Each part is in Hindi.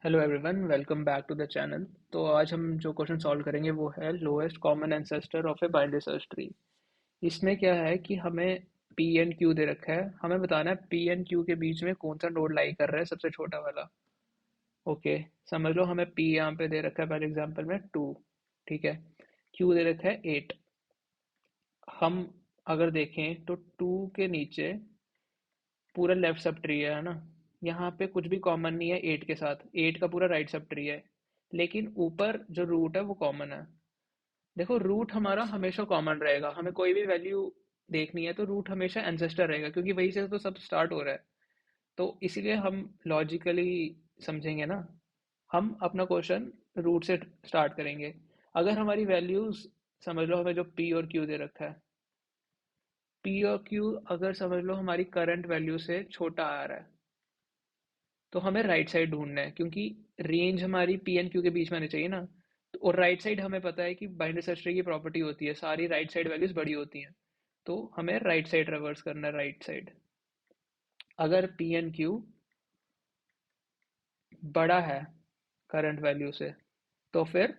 Hello everyone, welcome back to the channel. तो आज हम जो क्वेश्चन सॉल्व करेंगे वो है lowest common ancestor of a binary search tree. इसमें क्या है कि हमें पी एंड क्यू दे रखा है। हमें बताना है पी एंड क्यू के बीच में कौन सा नोड लाई कर रहा है, सबसे छोटा वाला। ओके, समझ लो हमें पी यहाँ पे दे रखा है पहले एग्जांपल में 2। ठीक है, क्यू दे रखा है 8। हम अगर देखें तो 2 के नीचे पूरा लेफ्ट सब ट्री है ना। यहाँ पे कुछ भी कॉमन नहीं है 8 के साथ। 8 का पूरा राइट सब ट्री है, लेकिन ऊपर जो रूट है वो कॉमन है। देखो, रूट हमारा हमेशा कॉमन रहेगा। हमें कोई भी वैल्यू देखनी है तो रूट हमेशा एंसेस्टर रहेगा, क्योंकि वही से तो सब स्टार्ट हो रहा है। तो इसीलिए हम लॉजिकली समझेंगे ना, हम अपना क्वेश्चन रूट से स्टार्ट करेंगे। अगर हमारी वैल्यूज, समझ लो हमें जो पी और क्यू दे रखा है, पी और क्यू अगर समझ लो हमारी करंट वैल्यू से छोटा आ रहा है, तो हमें राइट साइड ढूंढना है, क्योंकि रेंज हमारी पी एंड क्यू के बीच में आनी चाहिए ना। और राइट साइड हमें पता है कि बाइनरी सर्च ट्री की प्रॉपर्टी होती है, सारी राइट साइड वैल्यूज बड़ी होती हैं। तो हमें राइट साइड रिवर्स करना है, राइट साइड। अगर पी एंड क्यू बड़ा है करंट वैल्यू से, तो फिर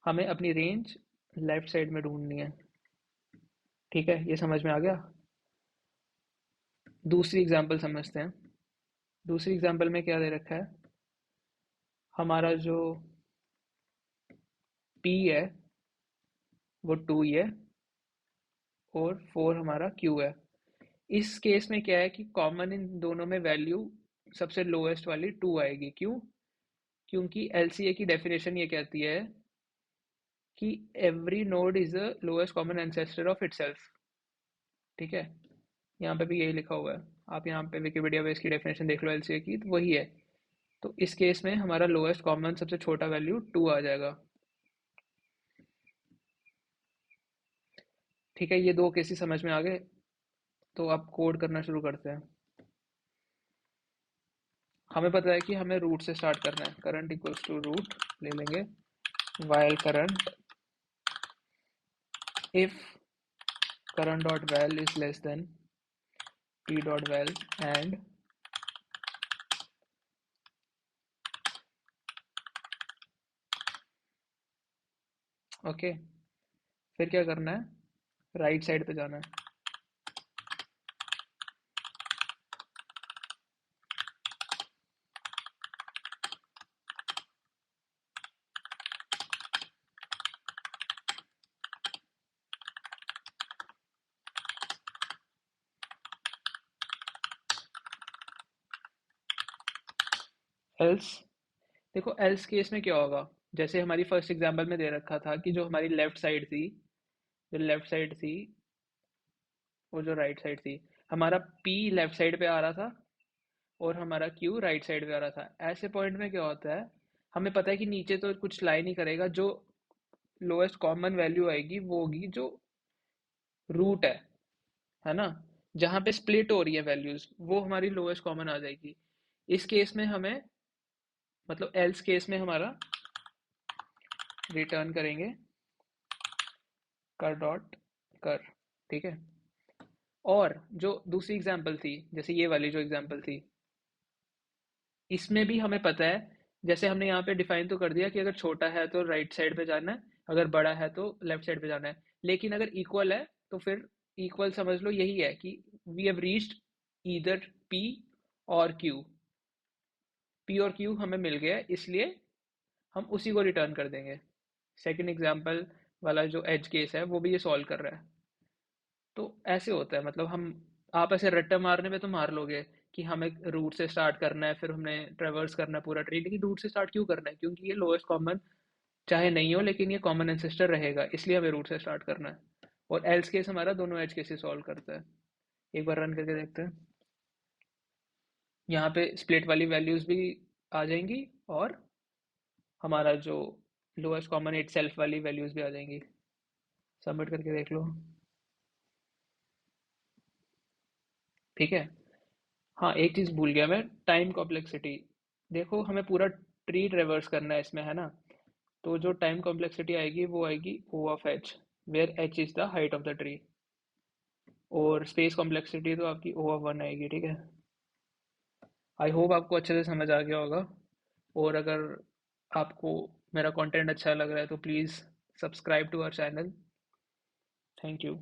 हमें अपनी रेंज लेफ्ट साइड में ढूंढनी है। ठीक है, ये समझ में आ गया। दूसरी एग्जांपल समझते हैं। दूसरी एग्जांपल में क्या दे रखा है, हमारा जो पी है वो 2 ही है, और 4 हमारा क्यू है। इस केस में क्या है कि कॉमन इन दोनों में वैल्यू सबसे लोएस्ट वाली 2 आएगी। क्यों? क्योंकि एलसीए की डेफिनेशन ये कहती है कि every node is the lowest common ancestor of itself. ठीक है, यहाँ पे भी यही लिखा हुआ है। आप यहाँ पे विकिपीडिया पे इसकी डेफिनेशन देख लो एलसीए की, तो वही है। तो इस केस में हमारा लोएस्ट कॉमन सबसे छोटा वैल्यू 2 आ जाएगा। ठीक है, ये दो केसेस समझ में आ गए। तो अब कोड करना शुरू करते हैं। हमें पता है कि हमें रूट से स्टार्ट करना है। करंट इक्वल्स टू रूट ले लेंगे, while current if current dot val is less than p dot val and okay, फिर क्या करना है, राइट साइड पे जाना है। एल्स, देखो एल्स केस में क्या होगा। जैसे हमारी फर्स्ट एग्जांपल में दे रखा था कि जो हमारी लेफ्ट साइड थी, जो लेफ्ट साइड थी वो जो राइट साइड थी, हमारा पी लेफ्ट साइड पे आ रहा था और हमारा क्यू राइट साइड पे आ रहा था। ऐसे पॉइंट में क्या होता है, हमें पता है कि नीचे तो कुछ लाई नहीं करेगा। जो लोएस्ट कॉमन वैल्यू आएगी वो होगी जो रूट है ना, जहाँ पे स्प्लिट हो रही है वैल्यूज, वो हमारी लोएस्ट कॉमन आ जाएगी। इस केस में हमें, मतलब एल्स केस में हमारा रिटर्न करेंगे कर डॉट कर। ठीक है, और जो दूसरी एग्जांपल थी, जैसे ये वाली जो एग्जांपल थी, इसमें भी हमें पता है, जैसे हमने यहाँ पे डिफाइन तो कर दिया कि अगर छोटा है तो राइट साइड पे जाना है, अगर बड़ा है तो लेफ्ट साइड पे जाना है। लेकिन अगर इक्वल है तो फिर इक्वल समझ लो यही है कि we have reached either P और क्यू। पी और क्यू हमें मिल गया है, इसलिए हम उसी को रिटर्न कर देंगे। सेकंड एग्जांपल वाला जो एज केस है वो भी ये सॉल्व कर रहा है। तो ऐसे होता है, मतलब हम, आप ऐसे रट्टा मारने में तो मार लोगे कि हमें रूट से स्टार्ट करना है, फिर हमने ट्रेवर्स करना है पूरा ट्री, लेकिन रूट से स्टार्ट क्यों करना है? क्योंकि ये लोएस्ट कॉमन चाहे नहीं हो, लेकिन ये कॉमन एंसेस्टर रहेगा, इसलिए हमें रूट से स्टार्ट करना है। और एल्स केस हमारा दोनों एज केसेस सॉल्व करता है। एक बार रन करके देखते हैं। यहाँ पे स्प्लिट वाली वैल्यूज भी आ जाएंगी, और हमारा जो लोएस्ट कॉमन इट सेल्फ वाली वैल्यूज भी आ जाएंगी। सबमिट करके देख लो। ठीक है। हाँ, एक चीज भूल गया मैं, टाइम कॉम्प्लेक्सिटी। देखो, हमें पूरा ट्री ट्रेवर्स करना है इसमें, है ना। तो जो टाइम कॉम्प्लेक्सिटी आएगी वो आएगी O of H, where H is the height of the tree. और स्पेस कॉम्प्लेक्सिटी तो आपकी ओ ऑफ वन आएगी। ठीक है, आई होप आपको अच्छे से समझ आ गया होगा। और अगर आपको मेरा कंटेंट अच्छा लग रहा है तो please subscribe to our channel. Thank you.